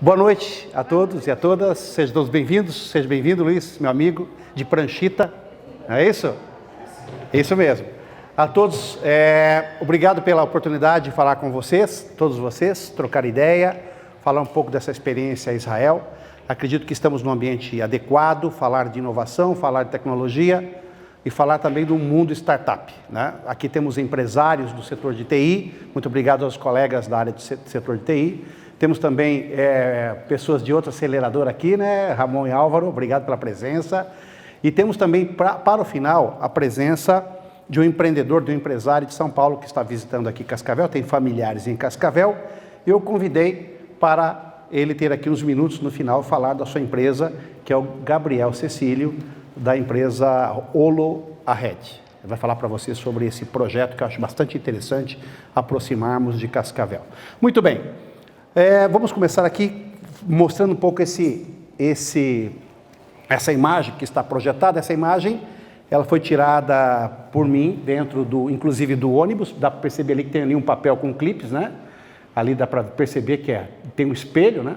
Boa noite a todos e a todas, sejam todos bem-vindos, seja bem-vindo, Luiz, meu amigo de pranchita, é isso? É isso mesmo. A todos, obrigado pela oportunidade de falar com vocês, todos vocês, trocar ideia, falar um pouco dessa experiência em Israel. Acredito que estamos num ambiente adequado, falar de inovação, falar de tecnologia e falar também do mundo startup, né? Aqui temos empresários do setor de TI, muito obrigado aos colegas da área do setor de TI. Temos também pessoas de outra aceleradora aqui, né? Ramon e Álvaro, obrigado pela presença. E temos também, para o final, a presença de um empreendedor, de um empresário de São Paulo que está visitando aqui Cascavel, tem familiares em Cascavel. Eu convidei para ele ter aqui uns minutos no final, falar da sua empresa, que é o Gabriel Cecílio, da empresa Olo Ahead. Ele vai falar para vocês sobre esse projeto que eu acho bastante interessante aproximarmos de Cascavel. Muito bem. Vamos começar aqui mostrando um pouco essa imagem que está projetada. Essa imagem, ela foi tirada por mim dentro inclusive do ônibus. Dá para perceber ali que tem ali um papel com clipes, né? Ali dá para perceber que tem um espelho, né?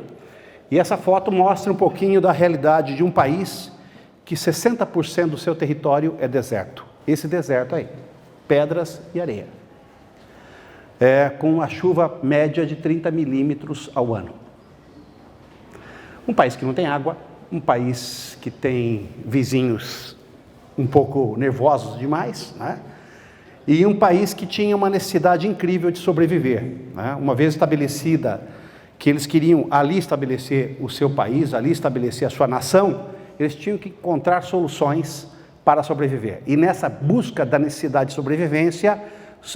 E essa foto mostra um pouquinho da realidade de um país que 60% do seu território é deserto. Esse deserto aí, pedras e areia. Com a chuva média de 30 milímetros ao ano. Um país que não tem água, um país que tem vizinhos um pouco nervosos demais, né? E um país que tinha uma necessidade incrível de sobreviver, né? Uma vez estabelecida que eles queriam ali estabelecer o seu país, ali estabelecer a sua nação, eles tinham que encontrar soluções para sobreviver. E nessa busca da necessidade de sobrevivência,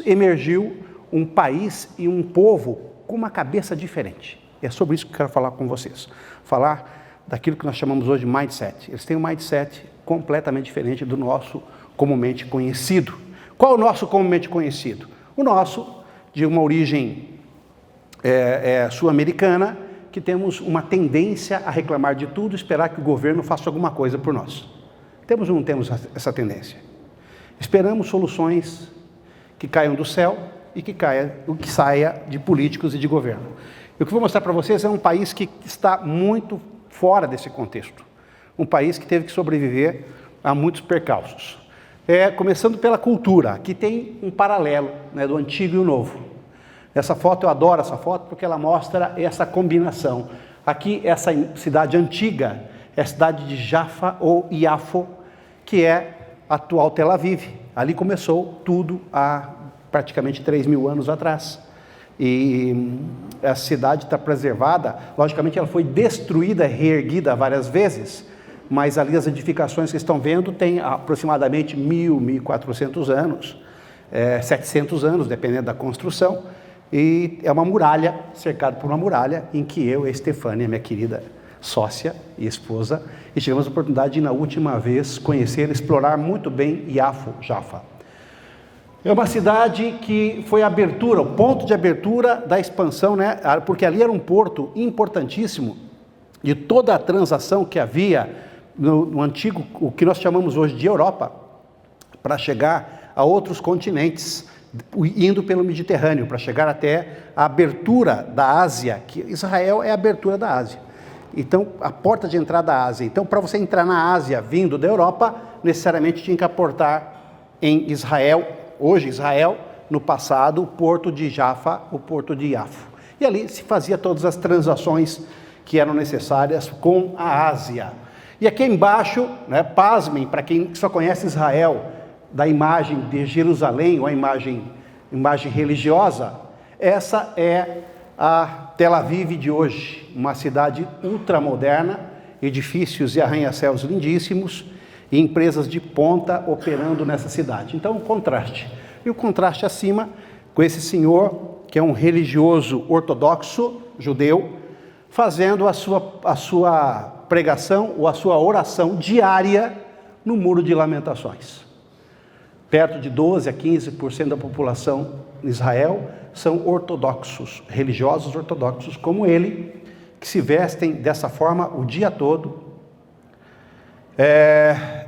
emergiu um país e um povo com uma cabeça diferente. É sobre isso que eu quero falar com vocês. Falar daquilo que nós chamamos hoje de mindset. Eles têm um mindset completamente diferente do nosso comumente conhecido. Qual é o nosso comumente conhecido? O nosso, de uma origem sul-americana, que temos uma tendência a reclamar de tudo, esperar que o governo faça alguma coisa por nós. Temos ou não temos essa tendência? Esperamos soluções que caiam do céu e que saia de políticos e de governo. E o que eu vou mostrar para vocês é um país que está muito fora desse contexto. Um país que teve que sobreviver a muitos percalços. Começando pela cultura, aqui tem um paralelo, né, do antigo e o novo. Essa foto, eu adoro essa foto porque ela mostra essa combinação. Aqui, essa cidade antiga é a cidade de Jaffa ou Iafo, que é a atual Tel Aviv. Ali começou tudo há praticamente 3.000 anos atrás. E a cidade está preservada, logicamente ela foi destruída, reerguida várias vezes, mas ali as edificações que estão vendo têm aproximadamente 1.000, 1.400 anos, 700 anos, dependendo da construção. E é uma muralha, cercado por uma muralha, em que eu e a Estefânia, minha querida sócia e esposa, e tivemos a oportunidade de, na última vez, conhecer, explorar muito bem Iafo, Jaffa. É uma cidade que foi a abertura, o ponto de abertura da expansão, né? Porque ali era um porto importantíssimo de toda a transação que havia no antigo, o que nós chamamos hoje de Europa, para chegar a outros continentes, indo pelo Mediterrâneo, para chegar até a abertura da Ásia, que Israel é a abertura da Ásia. Então, a porta de entrada da Ásia. Então, para você entrar na Ásia vindo da Europa, necessariamente tinha que aportar em Israel, hoje Israel, no passado, o porto de Jaffa, o porto de Iafo. E ali se fazia todas as transações que eram necessárias com a Ásia. E aqui embaixo, né, pasmem, para quem só conhece Israel, da imagem de Jerusalém, ou a imagem religiosa, essa é a Tel Aviv de hoje, uma cidade ultramoderna, edifícios e arranha-céus lindíssimos, e empresas de ponta operando nessa cidade. Então, o contraste. E o contraste acima, com esse senhor, que é um religioso ortodoxo, judeu, fazendo a sua pregação ou a sua oração diária no Muro de Lamentações. Perto de 12% a 15% da população em Israel são ortodoxos, religiosos ortodoxos como ele, que se vestem dessa forma o dia todo,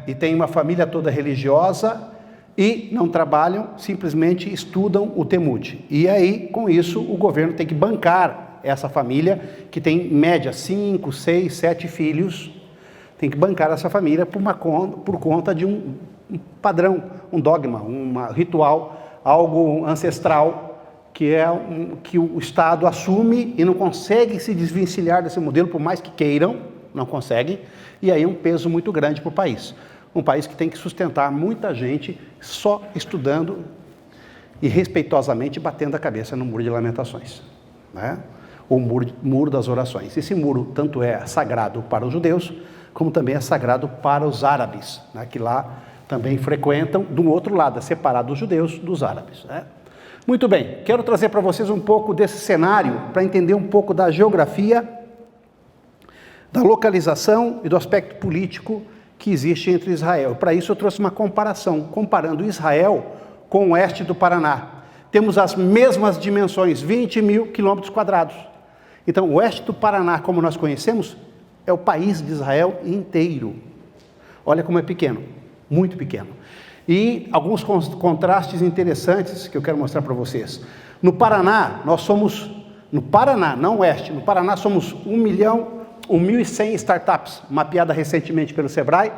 e tem uma família toda religiosa e não trabalham, simplesmente estudam o Talmud. E aí, com isso, o governo tem que bancar bancar essa família que tem, em média, 5, 6, 7 filhos, tem que bancar essa família por conta de um padrão, um dogma, um ritual, algo ancestral, que o Estado assume e não consegue se desvencilhar desse modelo, por mais que queiram, não conseguem, e aí é um peso muito grande para o país. Um país que tem que sustentar muita gente só estudando e respeitosamente batendo a cabeça no muro de lamentações, né? O muro das orações. Esse muro tanto é sagrado para os judeus, como também é sagrado para os árabes, né? Que lá também frequentam, do outro lado, é separado os judeus dos árabes, né? Muito bem, quero trazer para vocês um pouco desse cenário, para entender um pouco da geografia, da localização e do aspecto político que existe entre Israel. Para isso eu trouxe uma comparação, comparando Israel com o oeste do Paraná. Temos as mesmas dimensões, 20 mil quilômetros quadrados. Então, o oeste do Paraná, como nós conhecemos, é o país de Israel inteiro. Olha como é pequeno, muito pequeno. E alguns contrastes interessantes que eu quero mostrar para vocês. No Paraná, nós somos, no Paraná, não oeste, no Paraná somos 1.100 startups, mapeada recentemente pelo Sebrae,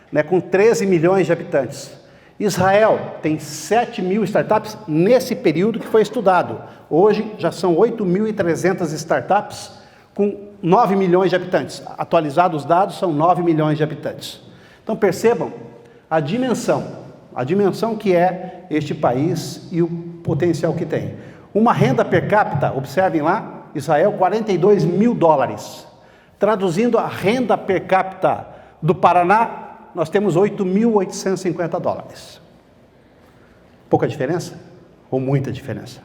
né, com 13 milhões de habitantes. Israel tem 7 mil startups nesse período que foi estudado. Hoje já são 8.300 startups com 9 milhões de habitantes. Atualizados os dados, são 9 milhões de habitantes. Então percebam a dimensão que é este país e o potencial que tem. Uma renda per capita, observem lá, Israel, 42 mil dólares. Traduzindo a renda per capita do Paraná, nós temos 8.850 dólares. Pouca diferença? Ou muita diferença?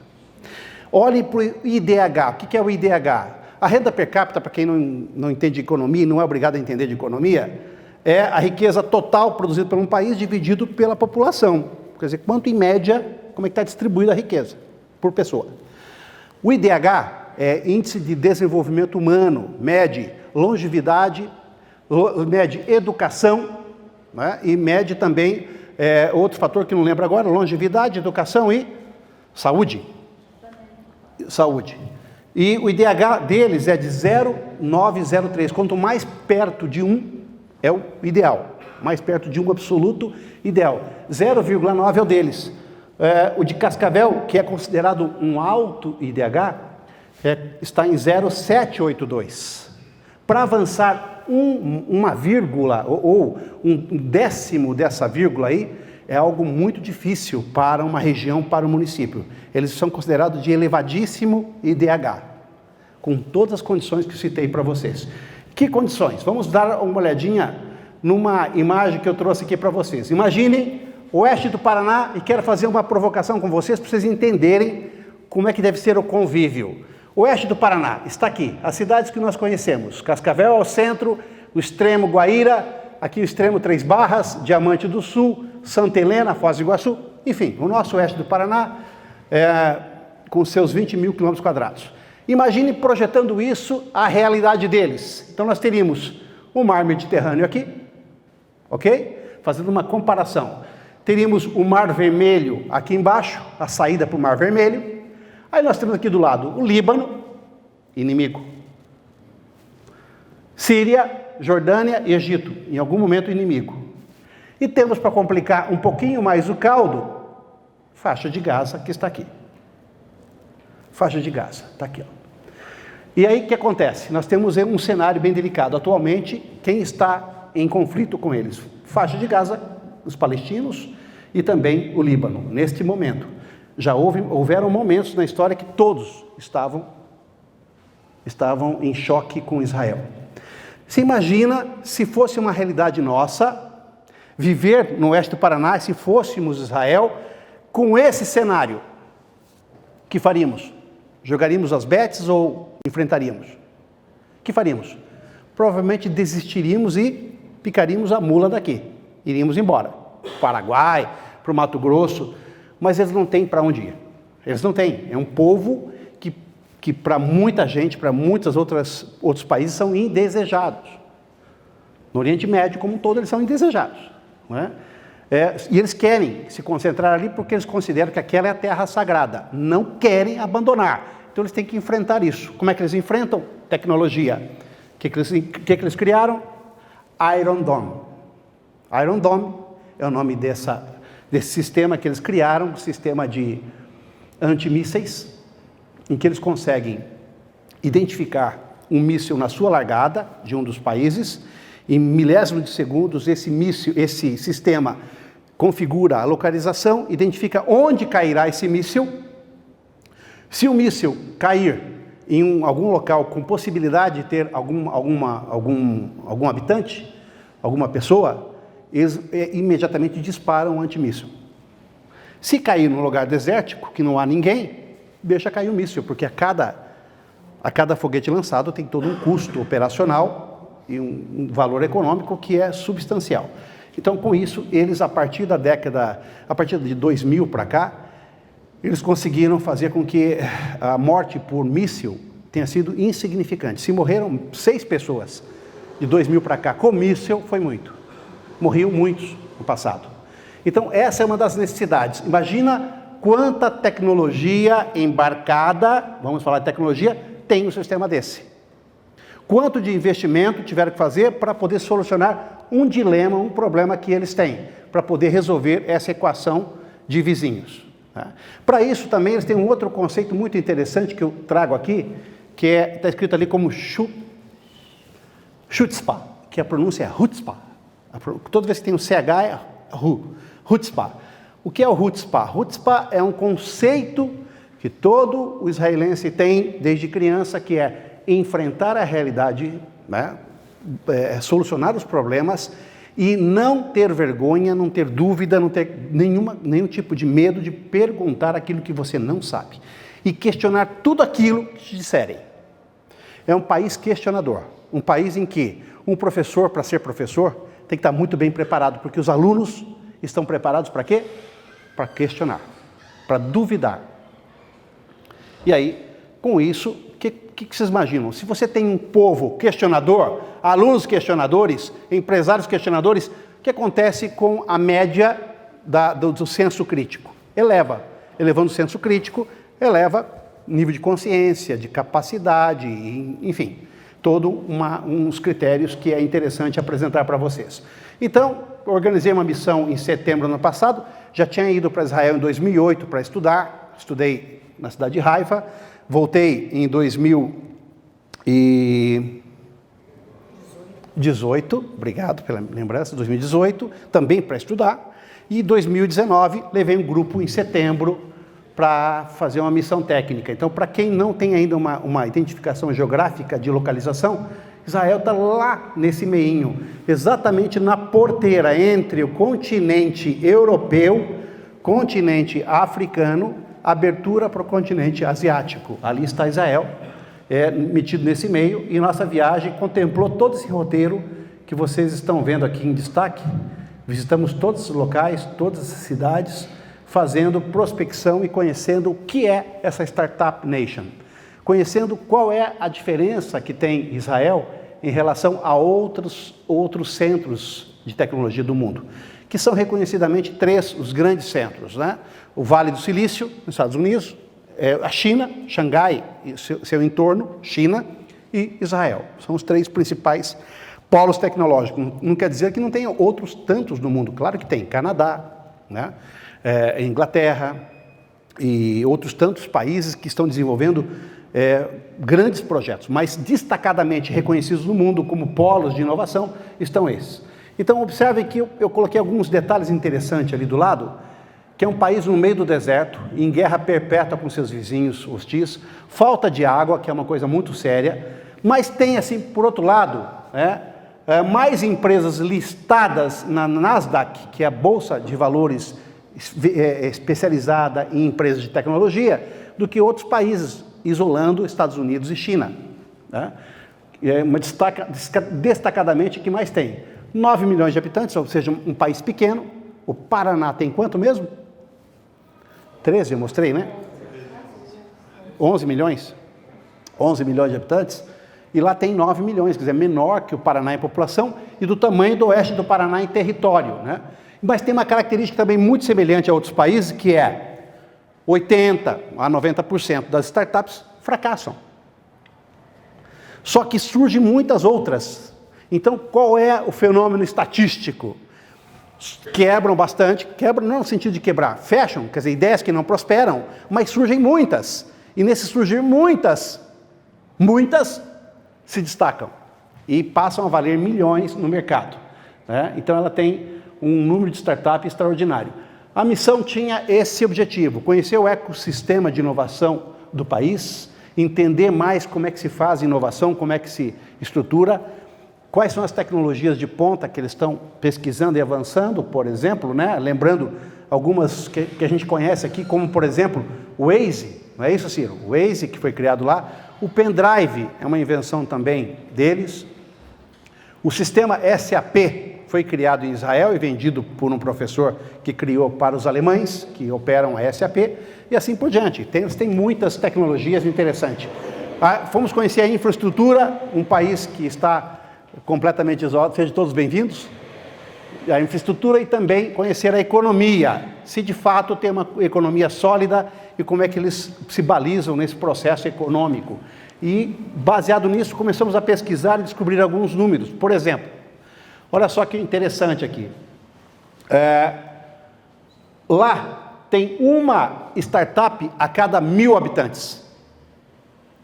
Olhe para o IDH. O que é o IDH? A renda per capita, para quem não entende de economia, não é obrigado a entender de economia, é a riqueza total produzida por um país dividido pela população. Quer dizer, quanto em média, como é que está distribuída a riqueza por pessoa. O IDH é Índice de Desenvolvimento Humano, mede longevidade, mede educação, né? E mede também outro fator que não lembro agora, longevidade, educação e saúde. Saúde. E o IDH deles é de 0,903. Quanto mais perto de 1 é o ideal, mais perto de 1 absoluto, ideal. 0,9 é o deles. O de Cascavel, que é considerado um alto IDH, está em 0,782. Para avançar uma vírgula ou um décimo dessa vírgula aí, é algo muito difícil para uma região, para um município. Eles são considerados de elevadíssimo IDH, com todas as condições que citei para vocês. Que condições? Vamos dar uma olhadinha numa imagem que eu trouxe aqui para vocês. Imaginem o oeste do Paraná e quero fazer uma provocação com vocês para vocês entenderem como é que deve ser o convívio. O oeste do Paraná está aqui, as cidades que nós conhecemos, Cascavel ao centro, o extremo Guaíra, aqui o extremo Três Barras, Diamante do Sul, Santa Helena, Foz do Iguaçu, enfim, o nosso oeste do Paraná, com seus 20 mil quilômetros quadrados. Imagine projetando isso à realidade deles. Então nós teríamos o mar Mediterrâneo aqui, ok? Fazendo uma comparação. Teríamos o Mar Vermelho aqui embaixo, a saída para o Mar Vermelho. Aí nós temos aqui do lado o Líbano, inimigo. Síria, Jordânia e Egito, em algum momento inimigo. E temos, para complicar um pouquinho mais o caldo, faixa de Gaza, que está aqui. Faixa de Gaza, está aqui. Ó. E aí o que acontece? Nós temos um cenário bem delicado. Atualmente, quem está em conflito com eles? Faixa de Gaza, os palestinos e também o Líbano, neste momento. Já houveram momentos na história que todos estavam em choque com Israel. Se imagina se fosse uma realidade nossa, viver no oeste do Paraná, se fôssemos Israel, com esse cenário, o que faríamos? Jogaríamos as betes ou enfrentaríamos? O que faríamos? Provavelmente desistiríamos e picaríamos a mula daqui. Iríamos embora. Para o Paraguai, para o Mato Grosso, mas eles não têm para onde ir. Eles não têm. É um povo que para muita gente, para muitos outros países, são indesejados. No Oriente Médio, como um todo, eles são indesejados. Não é? E eles querem se concentrar ali porque eles consideram que aquela é a terra sagrada. Não querem abandonar. Então eles têm que enfrentar isso. Como é que eles enfrentam? Tecnologia. O que eles criaram? Iron Dome. Iron Dome é o nome desse sistema que eles criaram, um sistema de antimísseis, em que eles conseguem identificar um míssil na sua largada, de um dos países, em milésimos de segundos, esse sistema configura a localização, identifica onde cairá esse míssil. Se o míssil cair em algum local com possibilidade de ter algum habitante, alguma pessoa, eles imediatamente disparam o antimíssil. Se cair num lugar desértico, que não há ninguém, deixa cair o míssil, porque a cada foguete lançado tem todo um custo operacional e um valor econômico que é substancial. Então, com isso, eles, a partir de 2000 para cá, eles conseguiram fazer com que a morte por míssil tenha sido insignificante. Se morreram 6 pessoas de 2000 para cá com míssil, foi muito. Morriam muitos no passado. Então, essa é uma das necessidades. Imagina quanta tecnologia embarcada, vamos falar de tecnologia, tem um sistema desse. Quanto de investimento tiveram que fazer para poder solucionar um dilema, um problema que eles têm, para poder resolver essa equação de vizinhos. Para isso também eles têm um outro conceito muito interessante que eu trago aqui, que está escrito ali como Chutzpah, que a pronúncia é Chutzpah. Toda vez que tem um CH é Chutzpah. O que é o Chutzpah? Chutzpah é um conceito que todo o israelense tem desde criança, que é enfrentar a realidade, né? Solucionar os problemas e não ter vergonha, não ter dúvida, não ter nenhum tipo de medo de perguntar aquilo que você não sabe e questionar tudo aquilo que te disserem. É um país questionador, um país em que um professor, para ser professor, tem que estar muito bem preparado, porque os alunos estão preparados para quê? Para questionar, para duvidar. E aí, com isso, o que vocês imaginam? Se você tem um povo questionador, alunos questionadores, empresários questionadores, o que acontece com a média do senso crítico? Elevando o senso crítico, eleva nível de consciência, de capacidade, enfim, todos uns critérios que é interessante apresentar para vocês. Então, organizei uma missão em setembro do ano passado, já tinha ido para Israel em 2008 para estudar, estudei na cidade de Haifa, voltei em 2018, obrigado pela lembrança, 2018, também para estudar, e em 2019 levei um grupo em setembro para fazer uma missão técnica. Então, para quem não tem ainda uma identificação geográfica de localização, Israel está lá nesse meinho, exatamente na porteira entre o continente europeu, continente africano, abertura para o continente asiático. Ali está Israel, metido nesse meio, e nossa viagem contemplou todo esse roteiro que vocês estão vendo aqui em destaque. Visitamos todos os locais, todas as cidades, fazendo prospecção e conhecendo o que é essa Startup Nation, conhecendo qual é a diferença que tem Israel em relação a outros centros de tecnologia do mundo, que são reconhecidamente 3 os grandes centros, né? O Vale do Silício, nos Estados Unidos, a China, Xangai e seu entorno, China e Israel. São os 3 principais polos tecnológicos. Não quer dizer que não tenha outros tantos no mundo, claro que tem, Canadá, né? Inglaterra e outros tantos países que estão desenvolvendo grandes projetos, mas destacadamente reconhecidos no mundo como polos de inovação estão esses. Então, observem que eu coloquei alguns detalhes interessantes ali do lado, que é um país no meio do deserto, em guerra perpétua com seus vizinhos hostis, falta de água, que é uma coisa muito séria, mas tem, assim, por outro lado, mais empresas listadas na Nasdaq, que é a Bolsa de Valores especializada em empresas de tecnologia, do que outros países, isolando Estados Unidos e China. Né? Destacadamente, o que mais tem? 9 milhões de habitantes, ou seja, um país pequeno. O Paraná tem quanto mesmo? 13, eu mostrei, né? 11 milhões? 11 milhões de habitantes. E lá tem 9 milhões, quer dizer, menor que o Paraná em população e do tamanho do oeste do Paraná em território, né? Mas tem uma característica também muito semelhante a outros países, que é 80% a 90% das startups fracassam. Só que surgem muitas outras. Então, qual é o fenômeno estatístico? Quebram bastante, quebram não no sentido de quebrar, fecham, quer dizer, ideias que não prosperam, mas surgem muitas. E nesse surgir muitas se destacam e passam a valer milhões no mercado. Né? Então ela tem um número de startups extraordinário. A missão tinha esse objetivo, conhecer o ecossistema de inovação do país, entender mais como é que se faz inovação, como é que se estrutura, quais são as tecnologias de ponta que eles estão pesquisando e avançando, por exemplo, né? Lembrando algumas que a gente conhece aqui, como por exemplo o Waze, não é isso, Ciro? O Waze que foi criado lá, o pendrive é uma invenção também deles, o sistema SAP foi criado em Israel e vendido por um professor que criou para os alemães, que operam a SAP, e assim por diante. Tem muitas tecnologias interessantes. Fomos conhecer a infraestrutura, um país que está completamente isolado, sejam todos bem-vindos. A infraestrutura e também conhecer a economia, se de fato tem uma economia sólida e como é que eles se balizam nesse processo econômico. E, baseado nisso, começamos a pesquisar e descobrir alguns números. Por exemplo, olha só que interessante aqui. Lá tem uma startup a cada 1.000 habitantes.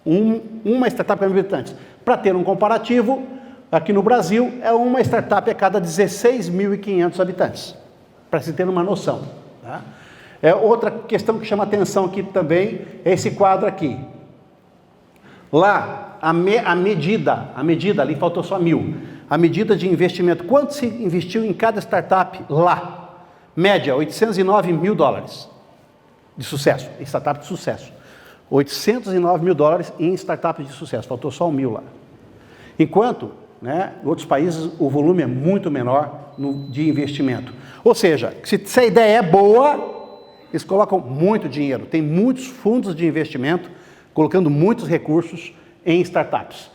Uma startup a cada 1.000 habitantes. Para ter um comparativo, aqui no Brasil é uma startup a cada 16.500 habitantes. Para se ter uma noção. Tá? Outra questão que chama atenção aqui também é esse quadro aqui. Lá, a medida, ali faltou só 1.000. A medida de investimento, quanto se investiu em cada startup lá? Média, $809 mil de sucesso, startup de sucesso. $809 mil em startup de sucesso, faltou só 1.000 lá. Enquanto, né, em outros países o volume é muito menor de investimento. Ou seja, se a ideia é boa, eles colocam muito dinheiro, tem muitos fundos de investimento, colocando muitos recursos em startups.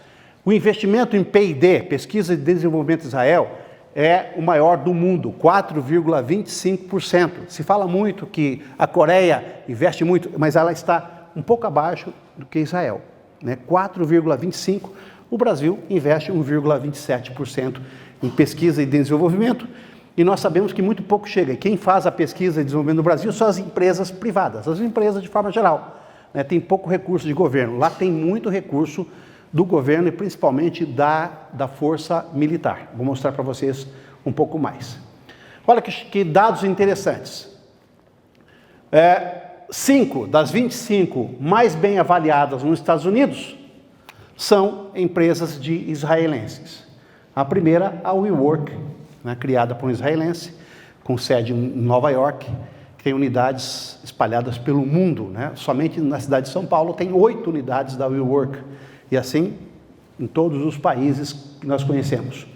O investimento em P&D, Pesquisa e Desenvolvimento de Israel, é o maior do mundo, 4,25%. Se fala muito que a Coreia investe muito, mas ela está um pouco abaixo do que Israel, né? 4,25%. O Brasil investe 1,27% em pesquisa e desenvolvimento, e nós sabemos que muito pouco chega. E quem faz a pesquisa e desenvolvimento no Brasil são as empresas privadas, as empresas de forma geral. Tem pouco recurso de governo, lá tem muito recurso do governo e principalmente da força militar. Vou mostrar para vocês um pouco mais. Olha que dados interessantes. 5 das 25 mais bem avaliadas nos Estados Unidos são empresas de israelenses. A primeira, a WeWork, né, criada por um israelense, com sede em Nova York, que tem unidades espalhadas pelo mundo, né? Somente na cidade de São Paulo tem 8 unidades da WeWork, e assim em todos os países que nós conhecemos.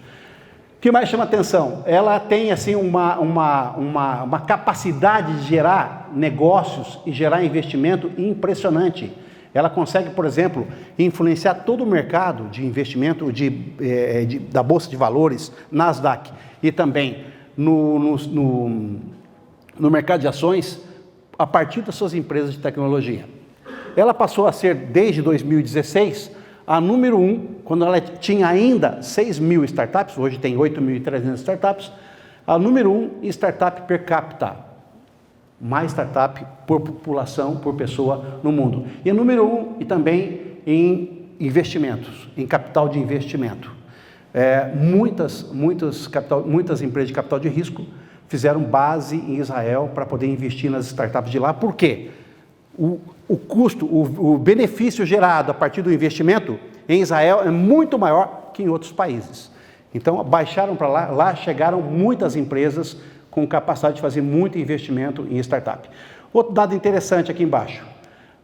O que mais chama atenção? Ela tem assim uma capacidade de gerar negócios e gerar investimento impressionante. Ela consegue, por exemplo, influenciar todo o mercado de investimento da Bolsa de Valores, Nasdaq, e também no mercado de ações, a partir das suas empresas de tecnologia. Ela passou a ser, desde 2016, a número 1, quando ela tinha ainda 6.000 startups, hoje tem 8.300 startups, a número 1 em startup per capita, mais startup por população, por pessoa no mundo. E a número 1 e também em investimentos, em capital de investimento. Muitas empresas de capital de risco fizeram base em Israel para poder investir nas startups de lá. Por quê? O custo, o benefício gerado a partir do investimento em Israel é muito maior que em outros países. Então, baixaram para lá chegaram muitas empresas com capacidade de fazer muito investimento em startup. Outro dado interessante aqui embaixo.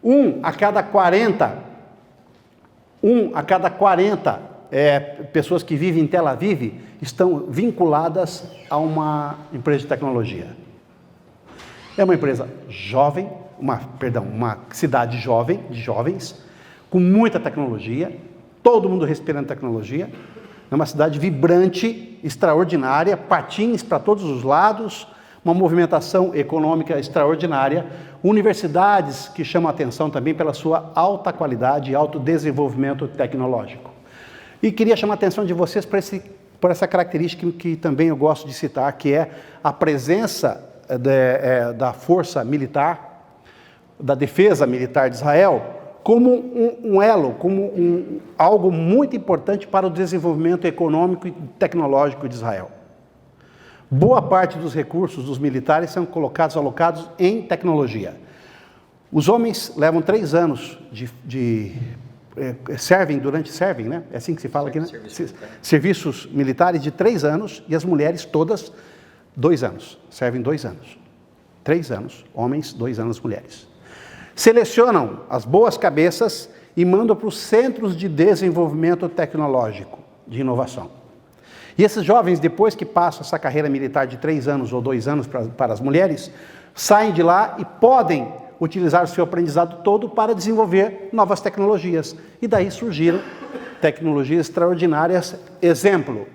1 a cada 40 pessoas que vivem em Tel Aviv estão vinculadas a uma empresa de tecnologia. É uma empresa jovem, uma cidade jovem, de jovens, com muita tecnologia, todo mundo respirando tecnologia. É uma cidade vibrante, extraordinária, patins para todos os lados, uma movimentação econômica extraordinária, universidades que chamam a atenção também pela sua alta qualidade e alto desenvolvimento tecnológico. E queria chamar a atenção de vocês por essa característica que também eu gosto de citar, que é a presença da força militar, da defesa militar de Israel, como um elo, como algo muito importante para o desenvolvimento econômico e tecnológico de Israel. Boa parte dos recursos dos militares são alocados em tecnologia. Os homens levam 3 anos servem, né? É assim que se fala aqui, né? Serviços militares de 3 anos e as mulheres todas 2 anos. Servem 2 anos. 3 anos, homens, 2 anos, mulheres. Selecionam as boas cabeças e mandam para os centros de desenvolvimento tecnológico, de inovação. E esses jovens, depois que passam essa carreira militar de 3 anos ou 2 anos para as mulheres, saem de lá e podem utilizar o seu aprendizado todo para desenvolver novas tecnologias. E daí surgiram tecnologias extraordinárias. Exemplo,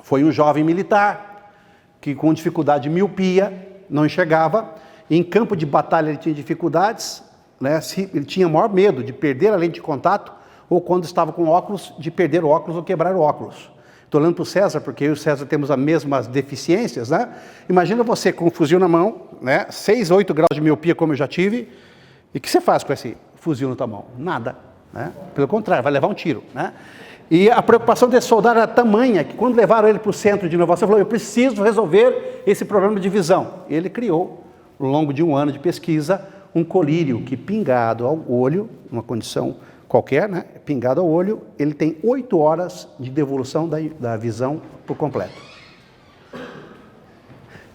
foi um jovem militar que com dificuldade de miopia, não enxergava, em campo de batalha ele tinha dificuldades, né? Ele tinha maior medo de perder a lente de contato, ou quando estava com óculos, de perder o óculos ou quebrar o óculos. Estou olhando para o César, porque eu e o César temos as mesmas deficiências, né? Imagina você com um fuzil na mão, né? 6, 8 graus de miopia, como eu já tive, e o que você faz com esse fuzil na tua mão? Nada, né? Pelo contrário, vai levar um tiro, né? E a preocupação desse soldado era tamanha, que quando levaram ele para o centro de inovação, falou, eu preciso resolver esse problema de visão. Ele criou, ao longo de 1 ano de pesquisa, um colírio que, pingado ao olho, uma condição qualquer, né? Pingado ao olho, ele tem 8 horas de devolução da visão por completo.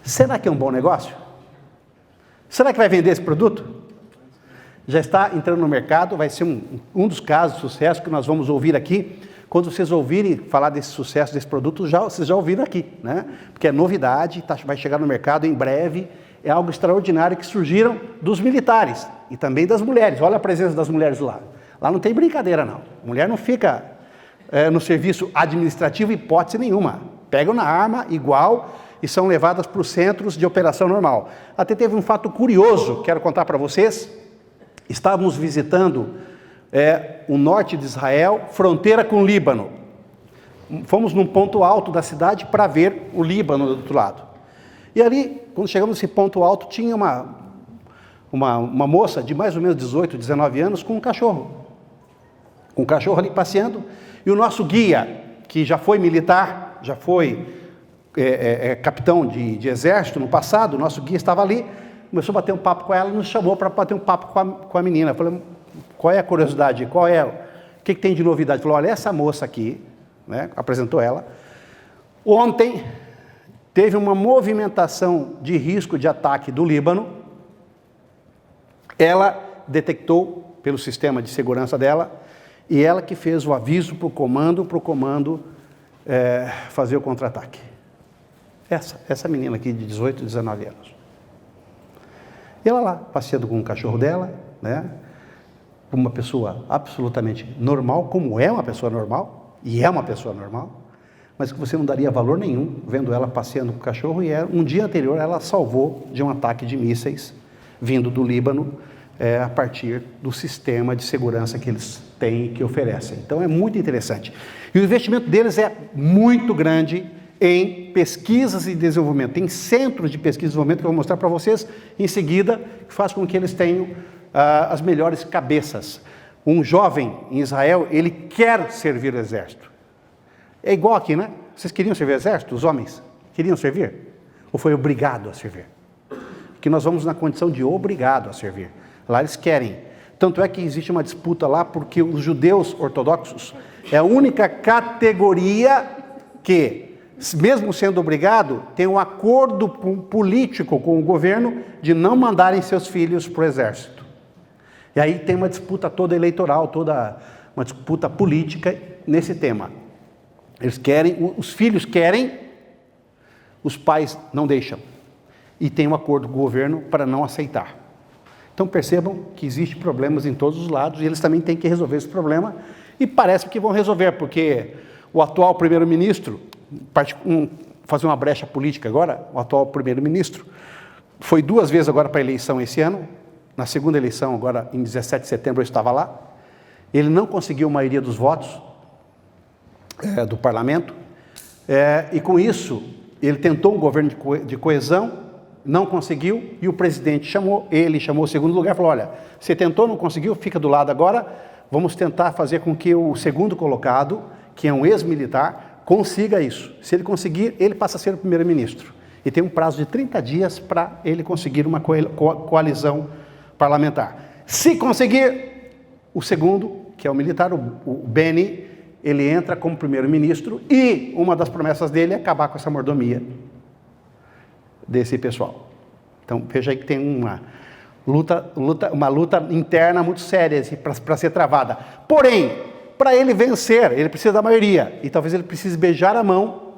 Será que é um bom negócio? Será que vai vender esse produto? Já está entrando no mercado, vai ser um dos casos de sucesso que nós vamos ouvir aqui. Quando vocês ouvirem falar desse sucesso desse produto, vocês já ouviram aqui, né? Porque é novidade, vai chegar no mercado em breve, é algo extraordinário que surgiram dos militares e também das mulheres. Olha a presença das mulheres lá. Lá não tem brincadeira, não. A mulher não fica no serviço administrativo, hipótese nenhuma. Pegam na arma, igual, e são levadas para os centros de operação normal. Até teve um fato curioso, quero contar para vocês. Estávamos visitando o norte de Israel, fronteira com o Líbano. Fomos num ponto alto da cidade para ver o Líbano do outro lado. E ali, quando chegamos nesse ponto alto, tinha uma moça de mais ou menos 18, 19 anos com um cachorro. Com um cachorro ali passeando. E o nosso guia, que já foi militar, já foi capitão de exército no passado, o nosso guia estava ali, começou a bater um papo com ela e nos chamou para bater um papo com a menina. Falei, qual é a curiosidade? O que tem de novidade? Falou, olha, essa moça aqui, né, apresentou ela, ontem teve uma movimentação de risco de ataque do Líbano, ela detectou pelo sistema de segurança dela, e ela que fez o aviso para o comando fazer o contra-ataque. Essa menina aqui de 18, 19 anos. E ela lá, passeando com o cachorro dela, né? Uma pessoa absolutamente normal, como é uma pessoa normal, e é uma pessoa normal, mas que você não daria valor nenhum vendo ela passeando com o cachorro, e um dia anterior ela salvou de um ataque de mísseis vindo do Líbano, a partir do sistema de segurança que eles têm e que oferecem. Então é muito interessante. E o investimento deles é muito grande em pesquisas e desenvolvimento. Tem centros de pesquisa e desenvolvimento que eu vou mostrar para vocês em seguida, que faz com que eles tenham as melhores cabeças. Um jovem em Israel, ele quer servir o exército. É igual aqui, né? Vocês queriam servir o exército? Os homens queriam servir? Ou foi obrigado a servir? Porque nós vamos na condição de obrigado a servir. Lá eles querem. Tanto é que existe uma disputa lá, porque os judeus ortodoxos é a única categoria que, mesmo sendo obrigado, tem um acordo político com o governo de não mandarem seus filhos para o exército. E aí tem uma disputa toda eleitoral, toda uma disputa política nesse tema. Eles querem, os filhos querem, os pais não deixam. E tem um acordo com o governo para não aceitar. Então percebam que existem problemas em todos os lados e eles também têm que resolver esse problema. E parece que vão resolver, porque o atual primeiro-ministro, fazer uma brecha política agora, o atual primeiro-ministro, foi 2 vezes agora para a eleição esse ano, na segunda eleição agora em 17 de setembro eu estava lá, ele não conseguiu a maioria dos votos do parlamento, e com isso ele tentou um governo de coesão, não conseguiu, e o presidente chamou o segundo lugar e falou, olha, você tentou, não conseguiu, fica do lado agora, vamos tentar fazer com que o segundo colocado, que é um ex-militar, consiga isso. Se ele conseguir, ele passa a ser o primeiro-ministro. E tem um prazo de 30 dias para ele conseguir uma coalizão parlamentar. Se conseguir, o segundo, que é o militar, o Beni, ele entra como primeiro-ministro e uma das promessas dele é acabar com essa mordomia desse pessoal. Então, veja aí que tem uma luta interna muito séria para ser travada. Porém, para ele vencer, ele precisa da maioria. E talvez ele precise beijar a mão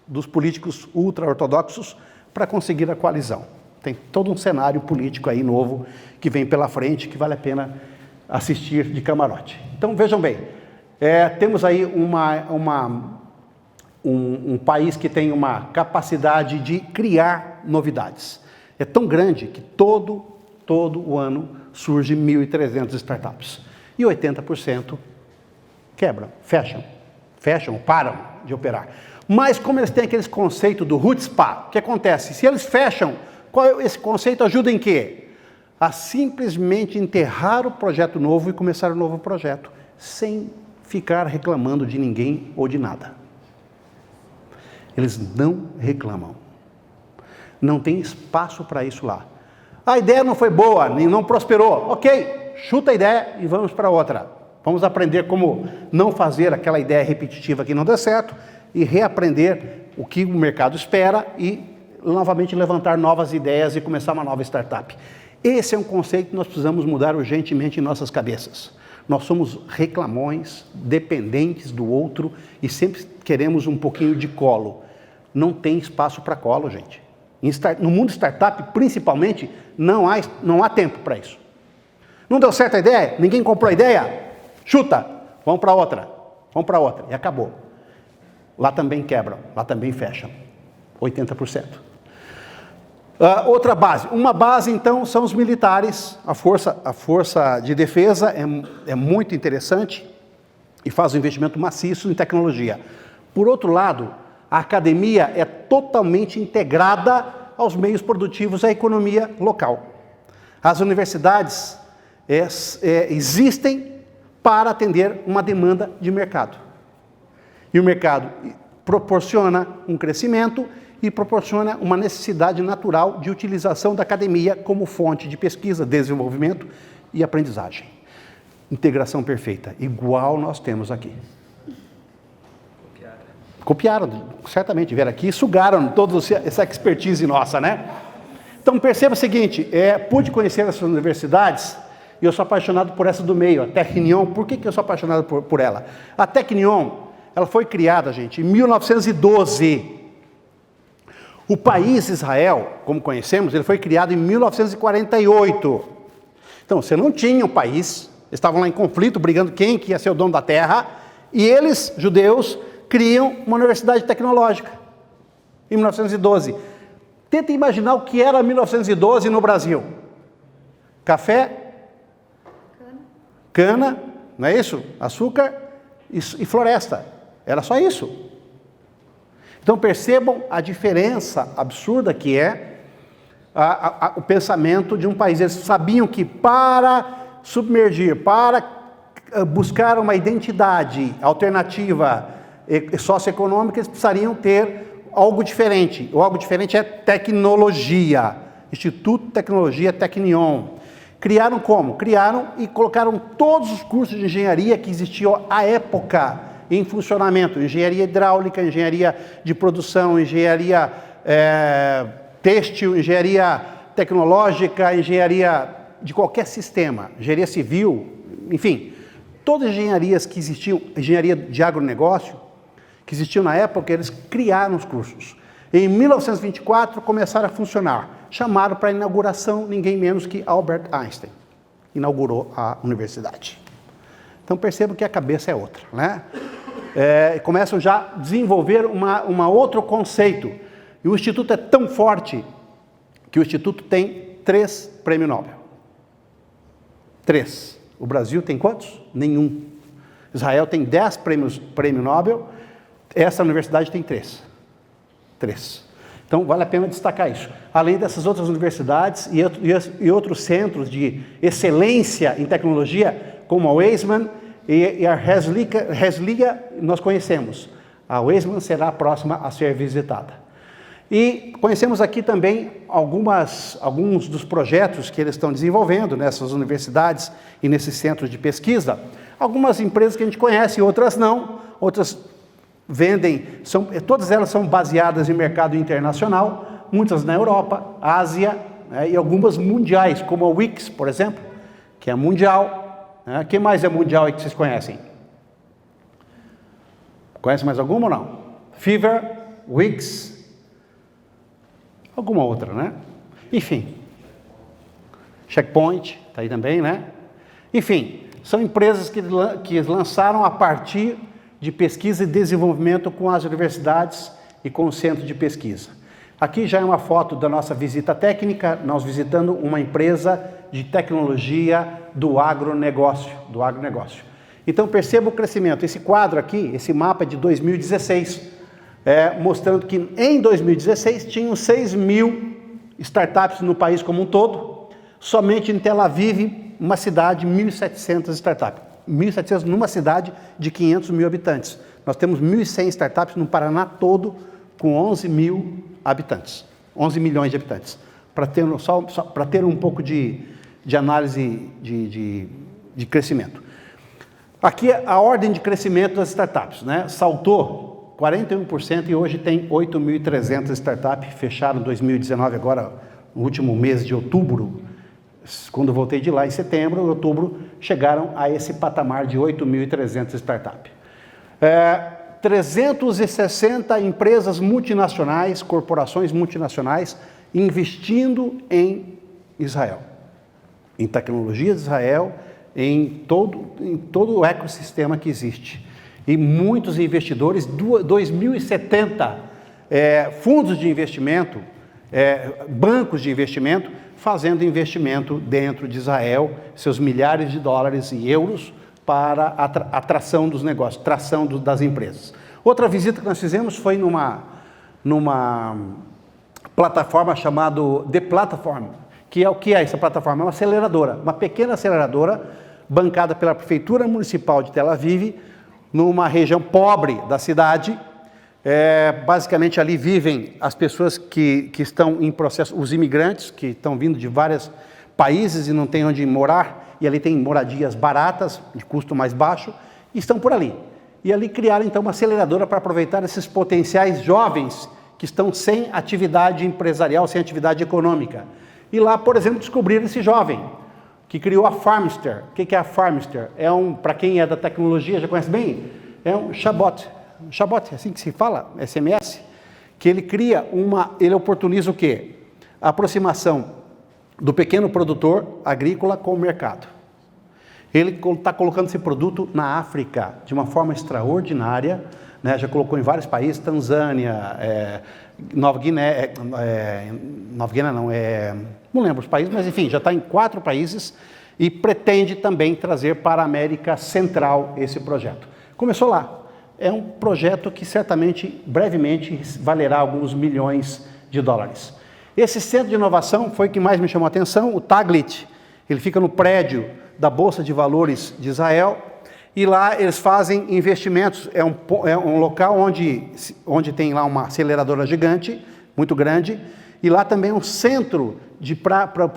dos políticos ultra-ortodoxos para conseguir a coalizão. Tem todo um cenário político aí novo que vem pela frente, que vale a pena assistir de camarote. Então, vejam bem, temos aí um país que tem uma capacidade de criar novidades. É tão grande que todo o ano surge 1.300 startups. E 80% quebram, fecham, param de operar. Mas como eles têm aquele conceito do Hutzpah, o que acontece? Se eles fecham, esse conceito ajuda em quê? A simplesmente enterrar o projeto novo e começar um novo projeto, sem ficar reclamando de ninguém ou de nada. Eles não reclamam. Não tem espaço para isso lá. A ideia não foi boa, não prosperou. Ok, chuta a ideia e vamos para outra. Vamos aprender como não fazer aquela ideia repetitiva que não deu certo e reaprender o que o mercado espera e novamente levantar novas ideias e começar uma nova startup. Esse é um conceito que nós precisamos mudar urgentemente em nossas cabeças. Nós somos reclamões, dependentes do outro e sempre queremos um pouquinho de colo. Não tem espaço para colo, gente. No mundo startup, principalmente, não há tempo para isso. Não deu certo a ideia? Ninguém comprou a ideia? Chuta, vamos para outra. E acabou. Lá também quebram, lá também fecham. 80%. Outra base. Uma base, então, são os militares. A força de defesa é muito interessante e faz um investimento maciço em tecnologia. Por outro lado, a academia é totalmente integrada aos meios produtivos e à economia local. As universidades existem para atender uma demanda de mercado. E o mercado proporciona um crescimento e proporciona uma necessidade natural de utilização da academia como fonte de pesquisa, desenvolvimento e aprendizagem. Integração perfeita, igual nós temos aqui. Copiaram, certamente, vieram aqui e sugaram toda essa expertise nossa, né? Então, perceba o seguinte, pude conhecer essas universidades e eu sou apaixonado por essa do meio, a Technion. Por que eu sou apaixonado por ela? A Technion, ela foi criada, gente, em 1912. O país Israel, como conhecemos, ele foi criado em 1948. Então, você não tinha um país, estavam lá em conflito, brigando quem que ia ser o dono da terra, e eles, judeus, criam uma universidade tecnológica, em 1912. Tenta imaginar o que era 1912 no Brasil. Café, cana, não é isso? Açúcar e floresta. Era só isso. Então percebam a diferença absurda que é o pensamento de um país. Eles sabiam que para submergir, para buscar uma identidade alternativa socioeconômica, eles precisariam ter algo diferente. O algo diferente é tecnologia. Instituto de Tecnologia Technion. Criaram como? Criaram e colocaram todos os cursos de engenharia que existiam à época em funcionamento. Engenharia hidráulica, engenharia de produção, engenharia têxtil, engenharia tecnológica, engenharia de qualquer sistema, engenharia civil, enfim. Todas as engenharias que existiam, engenharia de agronegócio, que existiam na época, eles criaram os cursos. Em 1924 começaram a funcionar. Chamaram para a inauguração ninguém menos que Albert Einstein. Inaugurou a universidade. Então percebam que a cabeça é outra, né? começam já a desenvolver uma outro conceito. E o Instituto é tão forte que o Instituto tem 3 prêmios Nobel. 3. O Brasil tem quantos? Nenhum. Israel tem 10 prêmios Nobel, essa universidade tem 3. 3. Então, vale a pena destacar isso. Além dessas outras universidades e outros centros de excelência em tecnologia, como a Weizmann e a Herzliya, nós conhecemos. A Weizmann será a próxima a ser visitada. E conhecemos aqui também alguns dos projetos que eles estão desenvolvendo nessas universidades e nesses centros de pesquisa. Algumas empresas que a gente conhece, outras não, outras vendem, todas elas são baseadas em mercado internacional, muitas na Europa, Ásia, né, e algumas mundiais, como a Wix, por exemplo, que é mundial. Né? Quem mais é mundial aí que vocês conhecem? Conhece mais alguma ou não? Fiverr, Wix, alguma outra, né? Enfim, Checkpoint, está aí também, né? Enfim, são empresas que lançaram a partir de pesquisa e desenvolvimento com as universidades e com o centro de pesquisa. Aqui já é uma foto da nossa visita técnica, nós visitando uma empresa de tecnologia do agronegócio. Então perceba o crescimento. Esse quadro aqui, esse mapa é de 2016, mostrando que em 2016 tinham 6.000 startups no país como um todo, somente em Tel Aviv, uma cidade, 1.700 startups. 1.700 numa cidade de 500 mil habitantes. Nós temos 1.100 startups no Paraná todo, com 11 mil habitantes, 11 milhões de habitantes. Para ter um pouco de análise de crescimento. Aqui é a ordem de crescimento das startups, né? Saltou 41% e hoje tem 8.300 startups, fecharam 2019 agora, no último mês de outubro. Quando voltei de lá em setembro, em outubro, chegaram a esse patamar de 8.300 startups. 360 empresas multinacionais, corporações multinacionais, investindo em Israel, em tecnologia de Israel, em todo o ecossistema que existe. E muitos investidores, 2.070 fundos de investimento, bancos de investimento, fazendo investimento dentro de Israel, seus milhares de dólares e euros para a atração dos negócios, tração das empresas. Outra visita que nós fizemos foi numa plataforma chamada The Platform, que é essa plataforma? É uma aceleradora, uma pequena aceleradora bancada pela Prefeitura Municipal de Tel Aviv, numa região pobre da cidade. Basicamente ali vivem as pessoas que estão em processo, os imigrantes que estão vindo de vários países e não têm onde morar, e ali tem moradias baratas, de custo mais baixo, e estão por ali. E ali criaram então uma aceleradora para aproveitar esses potenciais jovens que estão sem atividade empresarial, sem atividade econômica. E lá, por exemplo, descobriram esse jovem que criou a Farmster. O que é a Farmster? Para quem é da tecnologia, já conhece bem, é um chatbot, é assim que se fala, SMS, que ele oportuniza o quê? A aproximação do pequeno produtor agrícola com o mercado. Ele está colocando esse produto na África de uma forma extraordinária, né? Já colocou em vários países, Tanzânia, Nova Guiné, não lembro os países, mas enfim, já está em 4 países e pretende também trazer para a América Central esse projeto. Começou lá. É um projeto que certamente, brevemente, valerá alguns milhões de dólares. Esse centro de inovação foi o que mais me chamou a atenção, o Taglit. Ele fica no prédio da Bolsa de Valores de Israel, e lá eles fazem investimentos. É um local onde tem lá uma aceleradora gigante, muito grande, e lá também é um centro para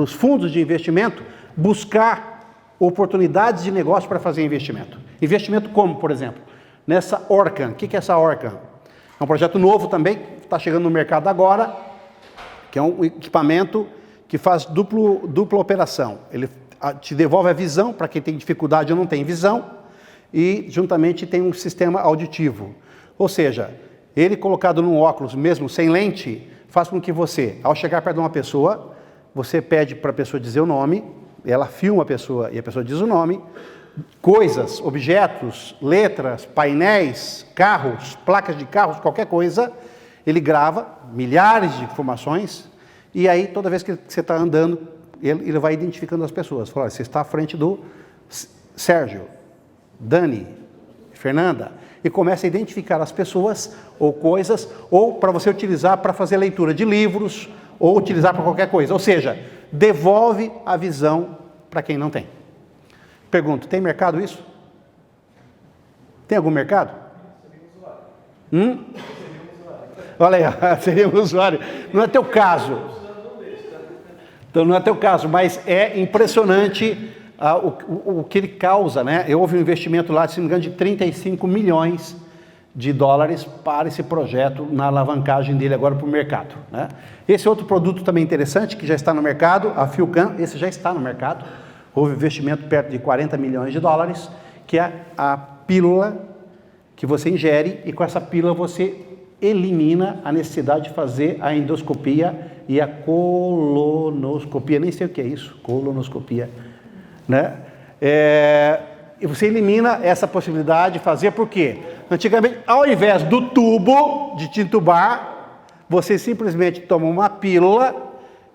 os fundos de investimento buscar oportunidades de negócio para fazer investimento. Investimento como, por exemplo? Nessa Orkan. O que é essa Orkan? É um projeto novo também, está chegando no mercado agora, que é um equipamento que faz dupla operação. Ele te devolve a visão, para quem tem dificuldade ou não tem visão, e juntamente tem um sistema auditivo. Ou seja, ele colocado num óculos, mesmo sem lente, faz com que você, ao chegar perto de uma pessoa, você pede para a pessoa dizer o nome, ela filma a pessoa e a pessoa diz o nome, coisas, objetos, letras, painéis, carros, placas de carros, qualquer coisa, ele grava milhares de informações e aí toda vez que você está andando, ele vai identificando as pessoas. Fala, você está à frente do Sérgio, Dani, Fernanda, e começa a identificar as pessoas ou coisas, ou para você utilizar para fazer leitura de livros, ou utilizar para qualquer coisa. Ou seja, devolve a visão para quem não tem. Pergunto, tem mercado isso? Tem algum mercado? Olha aí, seria um usuário. Não é teu caso. Então não é teu caso, mas é impressionante o que ele causa, né? Houve um investimento lá, se não me engano, de 35 milhões de dólares para esse projeto na alavancagem dele agora para o mercado, né? Esse outro produto também interessante, que já está no mercado, a Fuelcam, esse já está no mercado. Houve investimento perto de 40 milhões de dólares, que é a pílula que você ingere e com essa pílula você elimina a necessidade de fazer a endoscopia e a colonoscopia, nem sei o que é isso, colonoscopia, né? E você elimina essa possibilidade de fazer, por quê? Antigamente, ao invés do tubo de te entubar, você simplesmente toma uma pílula,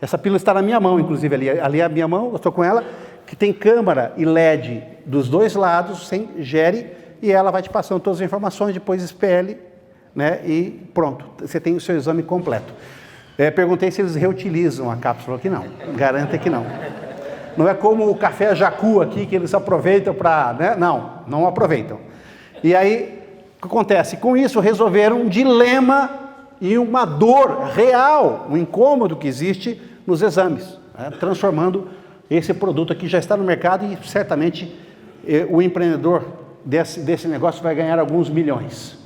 essa pílula está na minha mão, inclusive, ali é a minha mão, eu estou com ela, que tem câmara e LED dos dois lados, você ingere, e ela vai te passando todas as informações, depois espelhe, né? E pronto, você tem o seu exame completo. Perguntei se eles reutilizam a cápsula, que não, garanta que não. Não é como o café Jacu aqui, que eles aproveitam para, né? Não aproveitam. E aí, o que acontece? Com isso, resolveram um dilema e uma dor real, um incômodo que existe nos exames, né? Transformando esse produto aqui, já está no mercado e certamente o empreendedor desse negócio vai ganhar alguns milhões.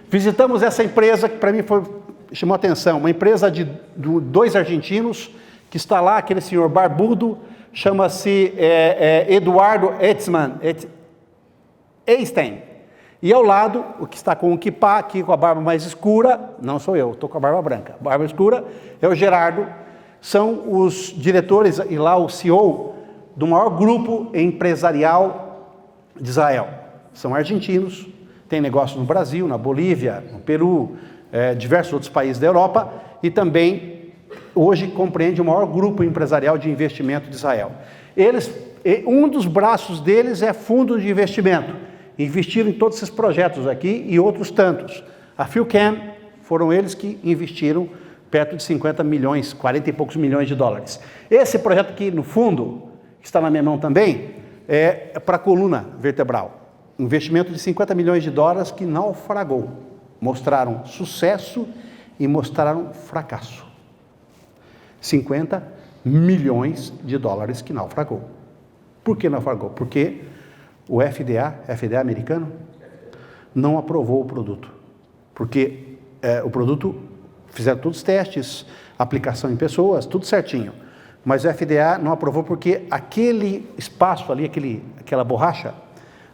Visitamos essa empresa que para mim chamou atenção, uma empresa de dois argentinos, que está lá, aquele senhor barbudo, chama-se Eduardo Einstein. E ao lado, o que está com o kippah, aqui com a barba mais escura, não sou eu, estou com a barba branca. Barba escura é o Gerardo, são os diretores e lá o CEO do maior grupo empresarial de Israel. São argentinos, têm negócio no Brasil, na Bolívia, no Peru, diversos outros países da Europa e também hoje compreende o maior grupo empresarial de investimento de Israel. Um dos braços deles é fundo de investimento. Investiram em todos esses projetos aqui e outros tantos. A Fuelcam foram eles que investiram perto de 50 milhões, 40 e poucos milhões de dólares. Esse projeto aqui no fundo, que está na minha mão também, é para a coluna vertebral. Investimento de 50 milhões de dólares que naufragou. Mostraram sucesso e mostraram fracasso. 50 milhões de dólares que naufragou. Por que naufragou? Porque o FDA americano, não aprovou o produto. Porque o produto, fizeram todos os testes, aplicação em pessoas, tudo certinho. Mas o FDA não aprovou porque aquele espaço ali, aquela borracha,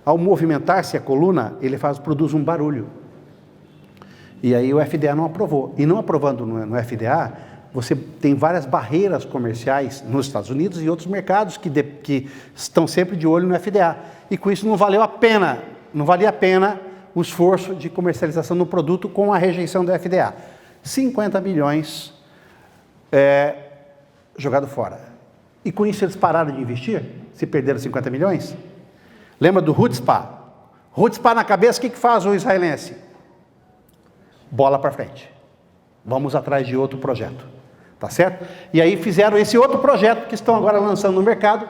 ao movimentar-se a coluna, ele produz um barulho. E aí o FDA não aprovou. E não aprovando no FDA, você tem várias barreiras comerciais nos Estados Unidos e outros mercados que estão sempre de olho no FDA. E com isso não valia a pena o esforço de comercialização do produto com a rejeição do FDA. 50 milhões jogado fora. E com isso eles pararam de investir? Se perderam 50 milhões? Lembra do Hutzpah? Hutzpah na cabeça, o que faz o israelense? Bola para frente. Vamos atrás de outro projeto. Tá certo? E aí fizeram esse outro projeto que estão agora lançando no mercado,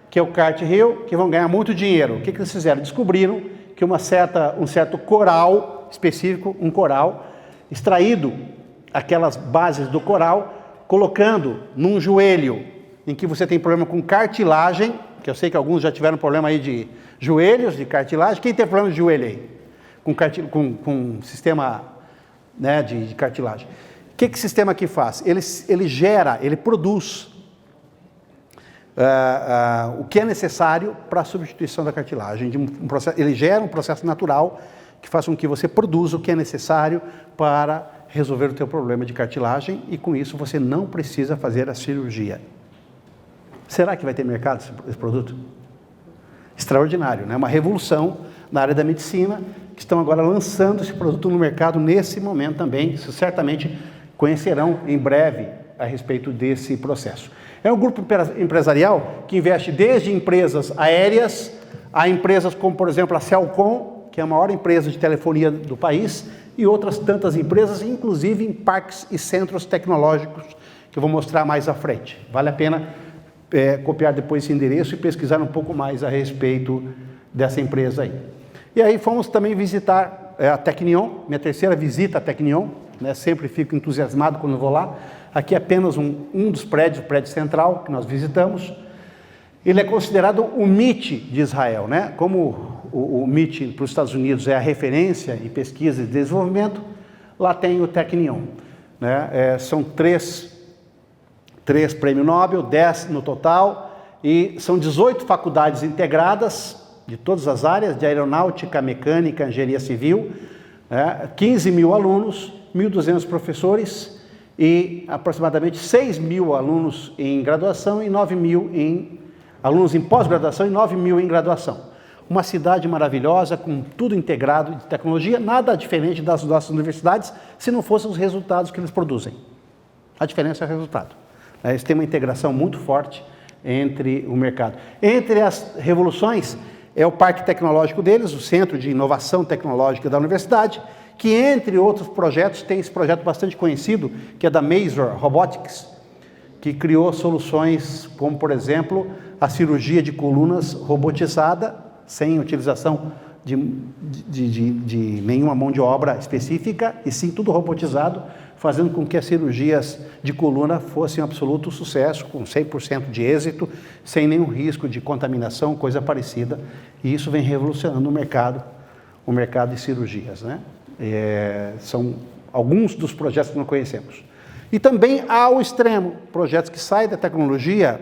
que é o CartReal, que vão ganhar muito dinheiro. O que eles fizeram? Descobriram que um certo coral específico, um coral, extraído aquelas bases do coral, colocando num joelho em que você tem problema com cartilagem, que eu sei que alguns já tiveram problema aí de joelhos, de cartilagem. Quem tem problema de joelho aí? Com sistema, né, de cartilagem. O que esse sistema aqui faz? Ele produz o que é necessário para a substituição da cartilagem. Ele gera um processo natural que faz com que você produza o que é necessário para resolver o teu problema de cartilagem e com isso você não precisa fazer a cirurgia. Será que vai ter mercado esse produto? extraordinário, né? Uma revolução na área da medicina, que estão agora lançando esse produto no mercado nesse momento também. Vocês certamente conhecerão em breve a respeito desse processo. É um grupo empresarial que investe desde empresas aéreas a empresas como, por exemplo, a Cellcom, que é a maior empresa de telefonia do país, e outras tantas empresas, inclusive em parques e centros tecnológicos, que eu vou mostrar mais à frente. Vale a pena copiar depois esse endereço e pesquisar um pouco mais a respeito dessa empresa aí. E aí fomos também visitar a Technion, minha terceira visita à Technion, né? Sempre fico entusiasmado quando vou lá. Aqui é apenas um dos prédios, o prédio central que nós visitamos. Ele é considerado o MIT de Israel, né? Como o MIT para os Estados Unidos é a referência em pesquisa e desenvolvimento, lá tem o Technion, né? São três prêmios Nobel, 10 no total, e são 18 faculdades integradas de todas as áreas, de aeronáutica, mecânica, engenharia civil, 15 mil alunos, 1.200 professores e aproximadamente 6 mil alunos em graduação e 9 mil alunos em pós-graduação e 9 mil em graduação. Uma cidade maravilhosa, com tudo integrado de tecnologia, nada diferente das nossas universidades, se não fossem os resultados que eles produzem. A diferença é o resultado. Eles têm uma integração muito forte entre o mercado. Entre as revoluções, é o parque tecnológico deles, o Centro de Inovação Tecnológica da Universidade, que, entre outros projetos, tem esse projeto bastante conhecido, que é da Mazor Robotics, que criou soluções como, por exemplo, a cirurgia de colunas robotizada, sem utilização de nenhuma mão de obra específica, e sim tudo robotizado, fazendo com que as cirurgias de coluna fossem um absoluto sucesso, com 100% de êxito, sem nenhum risco de contaminação, coisa parecida. E isso vem revolucionando o mercado de cirurgias, né? São alguns dos projetos que nós conhecemos. E também ao extremo, projetos que saem da tecnologia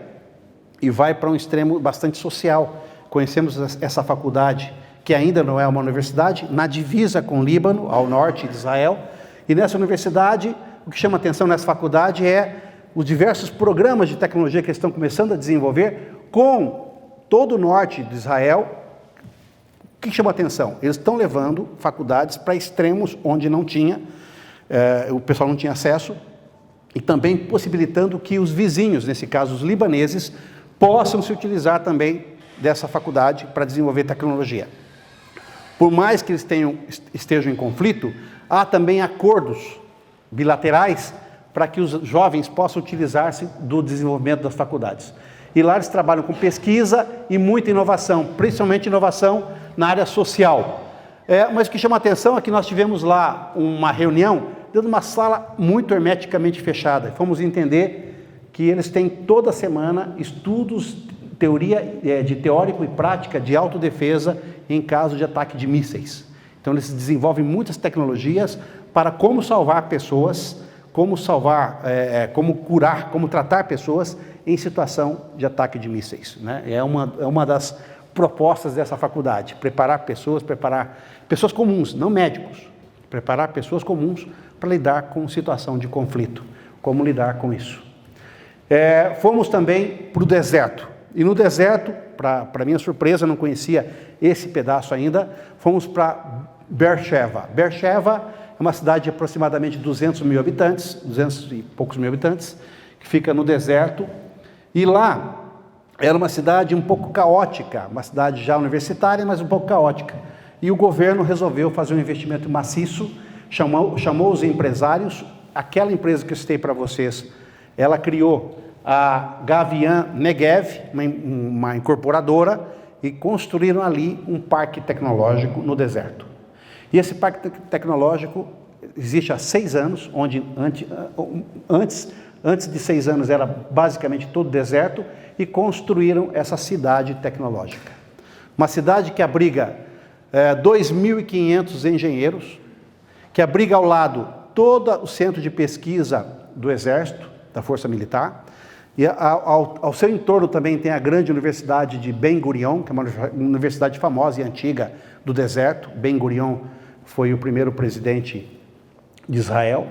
e vai para um extremo bastante social. Conhecemos essa faculdade, que ainda não é uma universidade, na divisa com o Líbano, ao norte de Israel. E nessa universidade, o que chama atenção nessa faculdade é os diversos programas de tecnologia que eles estão começando a desenvolver com todo o norte de Israel. O que chama atenção? Eles estão levando faculdades para extremos onde não tinha, o pessoal não tinha acesso, e também possibilitando que os vizinhos, nesse caso os libaneses, possam se utilizar também dessa faculdade para desenvolver tecnologia. Por mais que eles estejam em conflito, há também acordos bilaterais para que os jovens possam utilizar-se do desenvolvimento das faculdades. E lá eles trabalham com pesquisa e muita inovação, principalmente inovação na área social. Mas o que chama a atenção é que nós tivemos lá uma reunião dentro de uma sala muito hermeticamente fechada. Fomos entender que eles têm toda semana estudos, teoria de teórico e prática de autodefesa em caso de ataque de mísseis. Então eles desenvolvem muitas tecnologias para como salvar pessoas, como curar, como tratar pessoas em situação de ataque de mísseis, né? É uma das propostas dessa faculdade, preparar pessoas comuns, não médicos, preparar pessoas comuns para lidar com situação de conflito, como lidar com isso. Fomos também para o deserto, e no deserto, para minha surpresa, não conhecia esse pedaço ainda, fomos para Beersheba. Beersheba é uma cidade de aproximadamente 200 mil habitantes, 200 e poucos mil habitantes, que fica no deserto, e lá era uma cidade um pouco caótica, uma cidade já universitária, mas um pouco caótica. E o governo resolveu fazer um investimento maciço, chamou os empresários, aquela empresa que eu citei para vocês, ela criou a Gavian Negev, uma incorporadora, e construíram ali um parque tecnológico no deserto. E esse parque tecnológico existe há 6 anos, onde antes de 6 anos era basicamente todo deserto, e construíram essa cidade tecnológica. Uma cidade que abriga 2.500 engenheiros, que abriga ao lado todo o centro de pesquisa do Exército, da Força Militar, e ao seu entorno também tem a grande universidade de Ben Gurion, que é uma universidade famosa e antiga do deserto. Ben Gurion foi o primeiro presidente de Israel.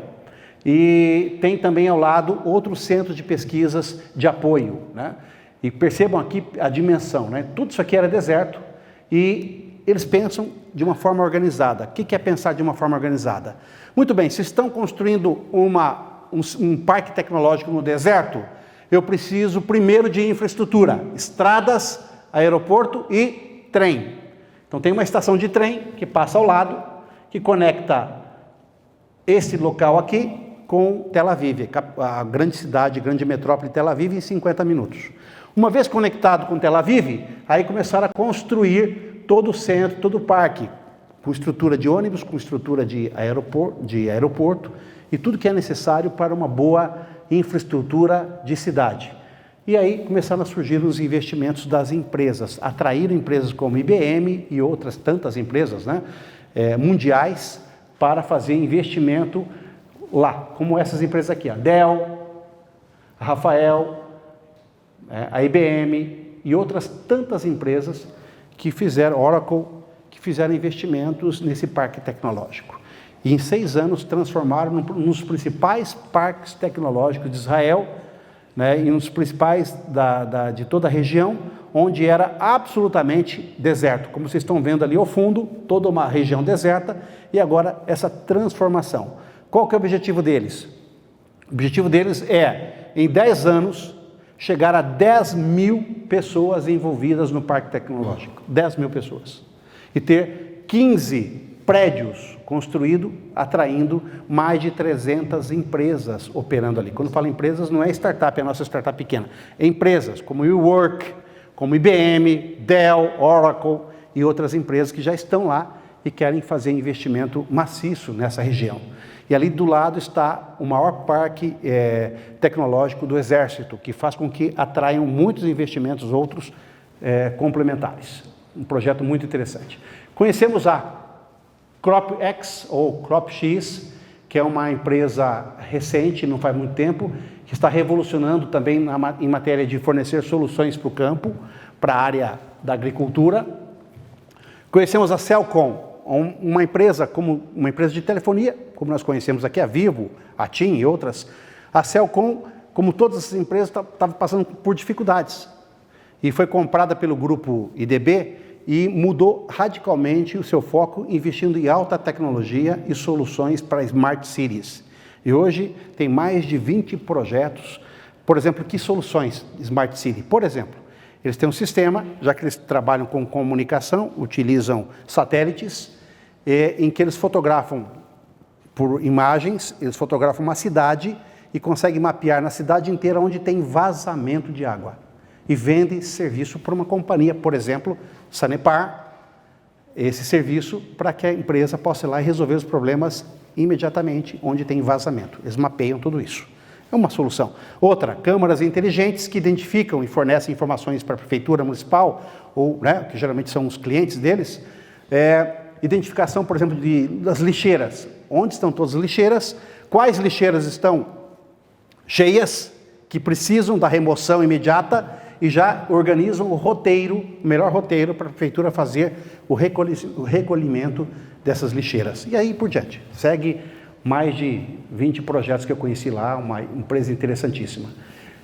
E tem também ao lado outros centros de pesquisas de apoio, né? E percebam aqui a dimensão, né? Tudo isso aqui era deserto e eles pensam de uma forma organizada. O que é pensar de uma forma organizada? Muito bem, se estão construindo um parque tecnológico no deserto, eu preciso primeiro de infraestrutura, estradas, aeroporto e trem. Então tem uma estação de trem que passa ao lado, que conecta esse local aqui com Tel Aviv, a grande cidade, grande metrópole de Tel Aviv, em 50 minutos. Uma vez conectado com Tel Aviv, aí começaram a construir todo o centro, todo o parque, com estrutura de ônibus, com estrutura de aeroporto e tudo que é necessário para uma boa infraestrutura de cidade. E aí começaram a surgir os investimentos das empresas, atraíram empresas como IBM e outras tantas empresas, né, mundiais, para fazer investimento lá, como essas empresas aqui, a Dell, a Rafael, a IBM e outras tantas empresas que fizeram, Oracle, que fizeram investimentos nesse parque tecnológico. E em 6 anos transformaram num dos principais parques tecnológicos de Israel, né, e um dos principais de toda a região, onde era absolutamente deserto. Como vocês estão vendo ali ao fundo, toda uma região deserta, e agora essa transformação. Qual que é o objetivo deles? O objetivo deles é, em 10 anos, chegar a 10 mil pessoas envolvidas no parque tecnológico. 10 mil pessoas. E ter 15 prédios construídos, atraindo mais de 300 empresas operando ali. Quando falo empresas, não é startup, é a nossa startup pequena. É empresas como WeWork, como IBM, Dell, Oracle e outras empresas que já estão lá e querem fazer investimento maciço nessa região. E ali do lado está o maior parque tecnológico do Exército, que faz com que atraiam muitos investimentos outros complementares. Um projeto muito interessante. Conhecemos a CropX, ou CropX, que é uma empresa recente, não faz muito tempo, que está revolucionando também em matéria de fornecer soluções para o campo, para a área da agricultura. Conhecemos a Cellcom, uma empresa de telefonia, como nós conhecemos aqui, a Vivo, a TIM e outras. A Cellcom, como todas essas empresas, estava passando por dificuldades. E foi comprada pelo grupo IDB e mudou radicalmente o seu foco, investindo em alta tecnologia e soluções para Smart Cities. E hoje tem mais de 20 projetos. Por exemplo, que soluções Smart City? Por exemplo, eles têm um sistema, já que eles trabalham com comunicação, utilizam satélites, em que eles fotografam por imagens, eles fotografam uma cidade e conseguem mapear na cidade inteira onde tem vazamento de água. E vendem serviço para uma companhia, por exemplo, Sanepar, esse serviço para que a empresa possa ir lá e resolver os problemas imediatamente onde tem vazamento. Eles mapeiam tudo isso. É uma solução. Outra, câmaras inteligentes que identificam e fornecem informações para a prefeitura municipal, ou, né, que geralmente são os clientes deles, identificação, por exemplo, das lixeiras. Onde estão todas as lixeiras? Quais lixeiras estão cheias, que precisam da remoção imediata, e já organizam o melhor roteiro para a prefeitura fazer o recolhimento dessas lixeiras. E aí por diante. Segue mais de 20 projetos que eu conheci lá, uma empresa interessantíssima.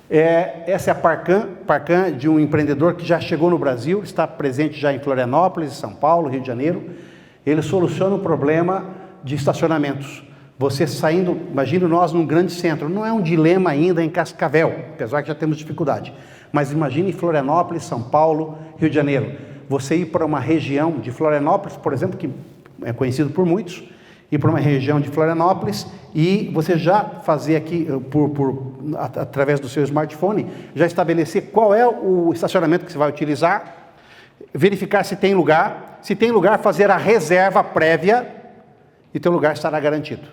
Essa é a Parcan de um empreendedor que já chegou no Brasil, está presente já em Florianópolis, São Paulo, Rio de Janeiro. Ele soluciona o problema de estacionamentos. Você saindo, imagine nós num grande centro, não é um dilema ainda em Cascavel, apesar que já temos dificuldade. Mas imagine Florianópolis, São Paulo, Rio de Janeiro. Você ir para uma região de Florianópolis, por exemplo, que é conhecido por muitos, ir para uma região de Florianópolis e você já fazer aqui, através do seu smartphone, já estabelecer qual é o estacionamento que você vai utilizar, verificar se tem lugar, fazer a reserva prévia e teu lugar estará garantido.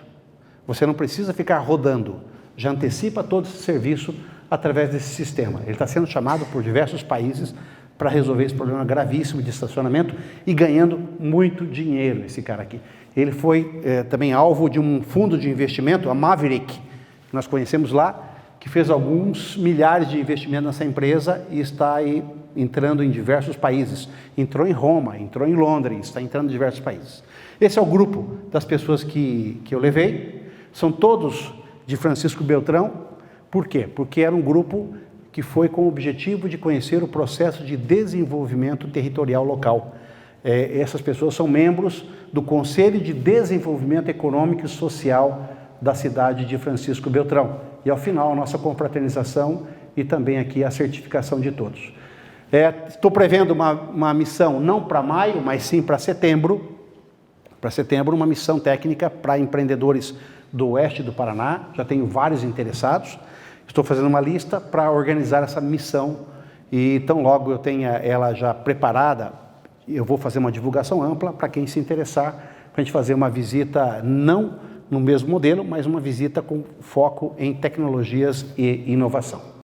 Você não precisa ficar rodando, já antecipa todo esse serviço através desse sistema. Ele está sendo chamado por diversos países para resolver esse problema gravíssimo de estacionamento e ganhando muito dinheiro, esse cara aqui. Ele foi também alvo de um fundo de investimento, a Maverick, que nós conhecemos lá, que fez alguns milhares de investimentos nessa empresa e está aí entrando em diversos países. Entrou em Roma, entrou em Londres, está entrando em diversos países. Esse é o grupo das pessoas que eu levei. São todos de Francisco Beltrão. Por quê? Porque era um grupo que foi com o objetivo de conhecer o processo de desenvolvimento territorial local. Essas pessoas são membros do Conselho de Desenvolvimento Econômico e Social da cidade de Francisco Beltrão. E ao final, a nossa confraternização e também aqui a certificação de todos. Estou prevendo uma missão não para maio, mas sim para setembro. Para setembro, uma missão técnica para empreendedores do oeste do Paraná. Já tenho vários interessados. Estou fazendo uma lista para organizar essa missão e tão logo eu tenha ela já preparada, eu vou fazer uma divulgação ampla para quem se interessar, para a gente fazer uma visita não no mesmo modelo, mas uma visita com foco em tecnologias e inovação.